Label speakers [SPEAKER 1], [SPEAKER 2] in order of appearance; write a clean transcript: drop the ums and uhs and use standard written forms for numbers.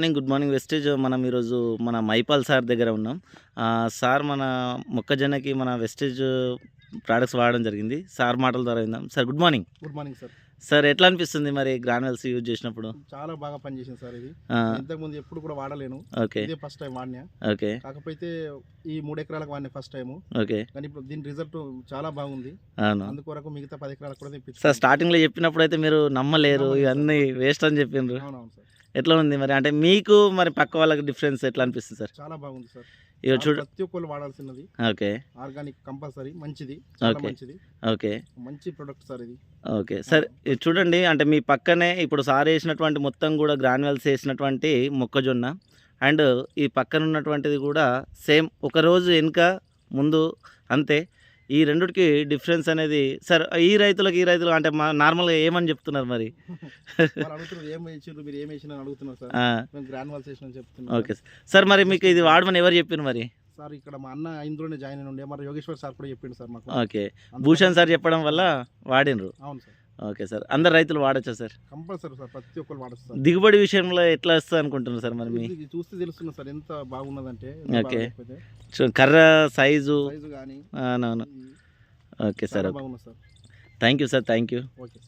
[SPEAKER 1] Good morning wastage. మనం ఈరోజు మన మైపాల్ సార్ దగ్గర ఉన్నాం. సార్ మన మొక్కజొన్నకి మన వెస్టేజ్ ప్రొడక్ట్స్ వాడడం జరిగింది. సార్ మాటల ద్వారా విందాం. Sir good morning.
[SPEAKER 2] Good morning sir.
[SPEAKER 1] Sir ఎట్లా అనిపిస్తుంది మరి గ్రాన్యుల్స్ యూజ్ చేసినప్పుడు?
[SPEAKER 2] చాలా బాగా పనిచేసింది సార్ ఇది. ఇంతకుముందు ఎప్పుడు కూడా వాడలేను.
[SPEAKER 1] ఓకే.
[SPEAKER 2] ఇదే ఫస్ట్ టైం వాడినా.
[SPEAKER 1] ఓకే.
[SPEAKER 2] కాకపోతే ఈ 3 ఎకరాలకు వాడిన ఫస్ట్ టైం.
[SPEAKER 1] ఓకే.
[SPEAKER 2] కానీ ఇప్పుడు దీని రిజల్ట్ చాలా బాగుంది.
[SPEAKER 1] అవును.
[SPEAKER 2] అందుకొరకు మిగతా 10 ఎకరాలకు కూడా తెప్పించాను.
[SPEAKER 1] సార్ స్టార్టింగ్లో చెప్పినప్పుడు అయితే మీరు నమ్మలేరు, ఇవన్నీ వేస్ట్ అని చెప్పిండ్రు.
[SPEAKER 2] అవునవును సార్.
[SPEAKER 1] ఎట్లా ఉంది మరి? అంటే మీకు మరి పక్క వాళ్ళకి డిఫరెన్స్ ఎట్లా అనిపిస్తుంది సార్?
[SPEAKER 2] చాలా బాగుంది సార్.
[SPEAKER 1] ఇక చూడ
[SPEAKER 2] ప్రతి ఒక్కరు వాడాల్సినది.
[SPEAKER 1] ఓకే.
[SPEAKER 2] ఆర్గానిక్ కంపల్సరీ, మంచిది, చాలా
[SPEAKER 1] ఓకే.
[SPEAKER 2] మంచిది.
[SPEAKER 1] ఓకే.
[SPEAKER 2] మంచి ప్రొడక్ట్ సార్ ఇది.
[SPEAKER 1] ఓకే. సార్ ఇది చూడండి, అంటే మీ పక్కనే ఇప్పుడు సార్ వేసినటువంటి మొత్తం కూడా గ్రాన్యువల్స్ వేసినటువంటి మొక్కజొన్న అండ్ ఈ పక్కన ఉన్నటువంటిది కూడా సేమ్, ఒకరోజు వెనుక ముందు అంతే. ఈ రెండిటికి డిఫరెన్స్ అనేది సార్ ఈ రైతులకు అంటే మా నార్మల్గా ఏమని చెప్తున్నారు మరి?
[SPEAKER 2] వాళ్ళు అడుగుతున్నారు ఏం వేసిండ్రు, మీరు ఏం వేసినా అడుగుతున్నారు సార్. మేము గ్రాన్యువల్స్ వేసిన చెప్తున్నాం.
[SPEAKER 1] Okay sir. మరి మీకు ఇది వాడమని ఎవరు చెప్పారు మరి?
[SPEAKER 2] సార్ ఇక్కడ మా అన్న ఇందులోనే జాయిన్ అయిన ఉండే, మరి యోగేశ్వర్ సార్ కూడా చెప్పిండు సార్ మాకు.
[SPEAKER 1] ఓకే. భూషణ్ సార్ చెప్పడం వల్ల వాడినరు.
[SPEAKER 2] అవును సార్.
[SPEAKER 1] Okay sir. అందరు రైతులు వాడచ్చా సార్?
[SPEAKER 2] కంపల్సరీ సార్, ప్రతి ఒక్కరు వాడచ్చు సార్.
[SPEAKER 1] దిగుబడి విషయంలో ఎట్లా వస్తుంది అనుకుంటున్నారు సార్ మరి? మీ
[SPEAKER 2] ఇది చూస్తే తెలుస్తుంది సార్ ఎంత బాగున్నదంటే.
[SPEAKER 1] ఓకే. కర్ర సైజు
[SPEAKER 2] కానీ
[SPEAKER 1] అవునవును. Okay sir.
[SPEAKER 2] బాగుంది సార్.
[SPEAKER 1] Thank you sir. Thank you.
[SPEAKER 2] Okay.